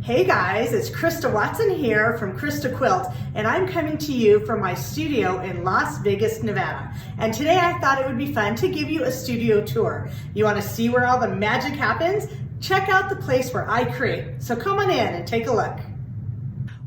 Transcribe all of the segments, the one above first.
Hey guys, it's Christa Watson here from Christa Quilts, and I'm coming to you from my studio in Las Vegas, Nevada. And today I thought it would be fun to give you a studio tour. You want to see where all the magic happens? Check out the place where I create. So come on in and take a look.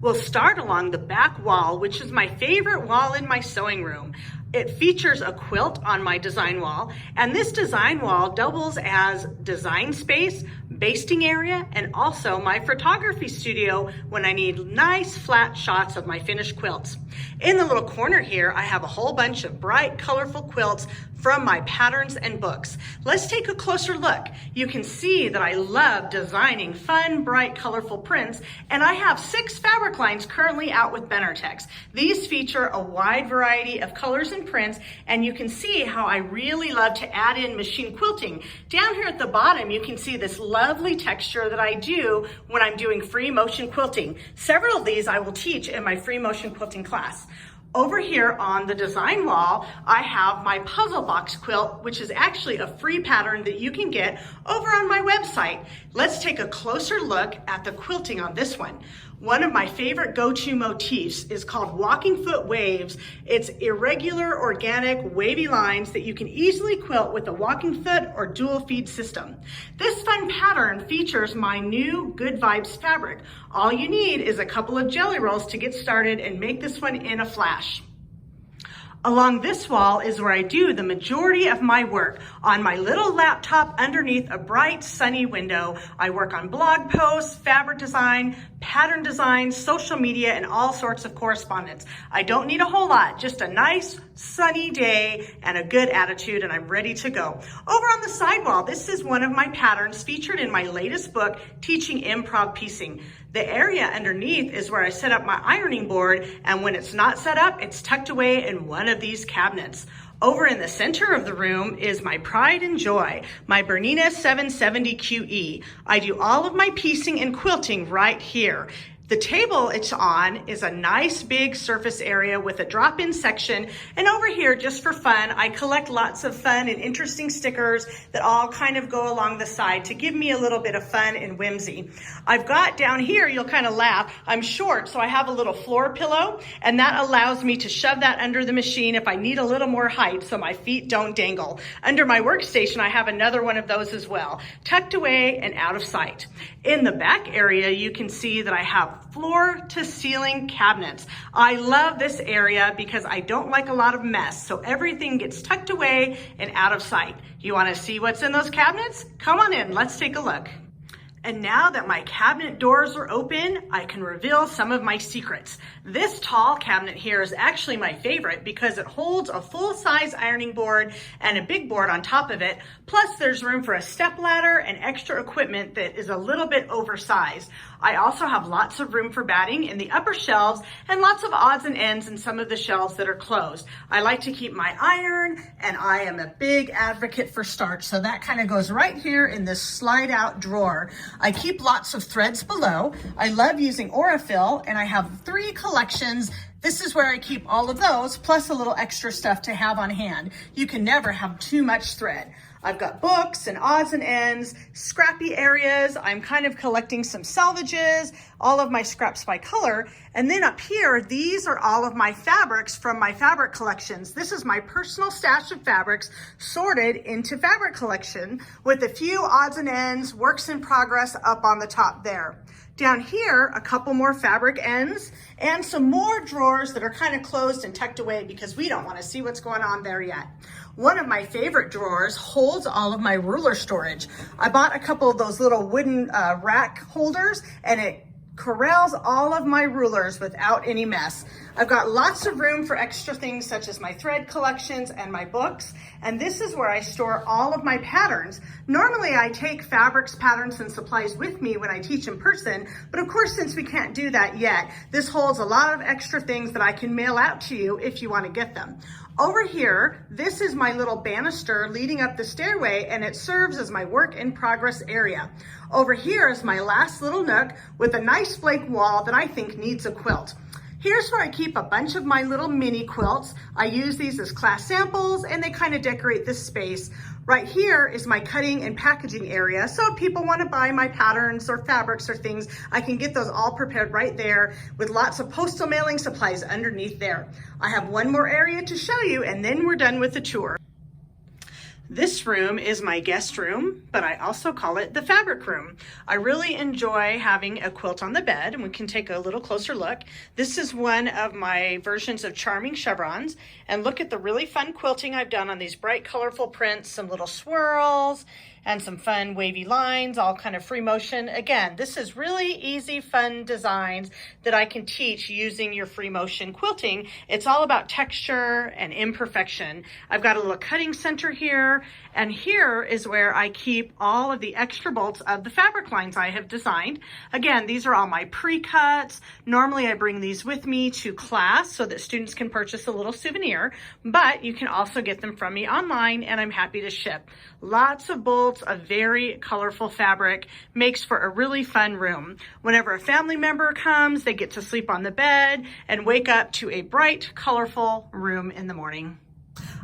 We'll start along the back wall, which is my favorite wall in my sewing room. It features a quilt on my design wall, and this design wall doubles as design space, basting area, and also my photography studio when I need nice flat shots of my finished quilts. In the little corner here, I have a whole bunch of bright, colorful quilts from my patterns and books. Let's take a closer look. You can see that I love designing fun, bright, colorful prints, and I have 6 fabric lines currently out with Benartex. These feature a wide variety of colors and prints, and you can see how I really love to add in machine quilting. Down here at the bottom, you can see this lovely texture that I do when I'm doing free motion quilting. Several of these I will teach in my free motion quilting class. Over here on the design wall, I have my puzzle box quilt, which is actually a free pattern that you can get over on my website. Let's take a closer look at the quilting on this one. One of my favorite go-to motifs is called walking foot waves. It's irregular, organic, wavy lines that you can easily quilt with a walking foot or dual feed system. This fun pattern features my new Good Vibes fabric. All you need is a couple of jelly rolls to get started and make this one in a flash. Along this wall is where I do the majority of my work. On my little laptop underneath a bright sunny window, I work on blog posts, fabric design, pattern design, social media, and all sorts of correspondence. I don't need a whole lot, just a nice sunny day and a good attitude, and I'm ready to go. Over on the sidewall, this is one of my patterns featured in my latest book, Teaching Improv Piecing. The area underneath is where I set up my ironing board, and when it's not set up, it's tucked away in one of these cabinets. Over in the center of the room is my pride and joy, my Bernina 770 QE. I do all of my piecing and quilting right here. The table it's on is a nice big surface area with a drop-in section, and over here, just for fun, I collect lots of fun and interesting stickers that all kind of go along the side to give me a little bit of fun and whimsy. I've got down here, you'll kind of laugh, I'm short, so I have a little floor pillow, and that allows me to shove that under the machine if I need a little more height so my feet don't dangle. Under my workstation, I have another one of those as well, tucked away and out of sight. In the back area, you can see that I have floor to ceiling cabinets. I love this area because I don't like a lot of mess, so everything gets tucked away and out of sight. You want to see what's in those cabinets? Come on in, let's take a look. And now that my cabinet doors are open, I can reveal some of my secrets. This tall cabinet here is actually my favorite because it holds a full-size ironing board and a big board on top of it. Plus there's room for a step ladder and extra equipment that is a little bit oversized. I also have lots of room for batting in the upper shelves and lots of odds and ends in some of the shelves that are closed. I like to keep my iron, and I am a big advocate for starch, so that kind of goes right here in this slide out drawer. I keep lots of threads below. I love using Aurifil, and I have 3 collections. This is where I keep all of those, plus a little extra stuff to have on hand. You can never have too much thread. I've got books and odds and ends, scrappy areas. I'm kind of collecting some salvages, all of my scraps by color. And then up here, these are all of my fabrics from my fabric collections. This is my personal stash of fabrics sorted into fabric collection with a few odds and ends, works in progress up on the top there. Down here, a couple more fabric ends and some more drawers that are kind of closed and tucked away because we don't want to see what's going on there yet. One of my favorite drawers holds all of my ruler storage. I bought a couple of those little wooden rack holders, and it corrals all of my rulers without any mess. I've got lots of room for extra things such as my thread collections and my books, and this is where I store all of my patterns. Normally I take fabrics, patterns, and supplies with me when I teach in person, but of course since we can't do that yet, this holds a lot of extra things that I can mail out to you if you want to get them. Over here, this is my little banister leading up the stairway, and it serves as my work in progress area. Over here is my last little nook with a nice blank wall that I think needs a quilt. Here's where I keep a bunch of my little mini quilts. I use these as class samples and they kind of decorate this space. Right here is my cutting and packaging area. So if people want to buy my patterns or fabrics or things, I can get those all prepared right there with lots of postal mailing supplies underneath there. I have one more area to show you and then we're done with the tour. This room is my guest room, but I also call it the fabric room. I really enjoy having a quilt on the bed, and we can take a little closer look. This is one of my versions of Charming Chevrons, and look at the really fun quilting I've done on these bright, colorful prints, some little swirls, and some fun wavy lines, all kind of free motion. Again, this is really easy, fun designs that I can teach using your free motion quilting. It's all about texture and imperfection. I've got a little cutting center here, and here is where I keep all of the extra bolts of the fabric lines I have designed. Again, these are all my pre-cuts. Normally I bring these with me to class so that students can purchase a little souvenir, but you can also get them from me online and I'm happy to ship. Lots of bolts of very colorful fabric makes for a really fun room. Whenever a family member comes, they get to sleep on the bed and wake up to a bright, colorful room in the morning.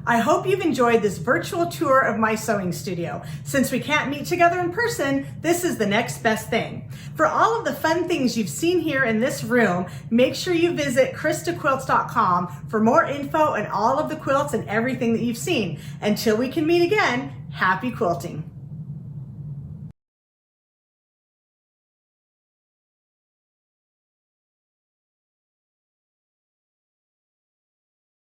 I hope you've enjoyed this virtual tour of my sewing studio. Since we can't meet together in person, this is the next best thing. For all of the fun things you've seen here in this room, make sure you visit ChristaQuilts.com for more info on all of the quilts and everything that you've seen. Until we can meet again, happy quilting.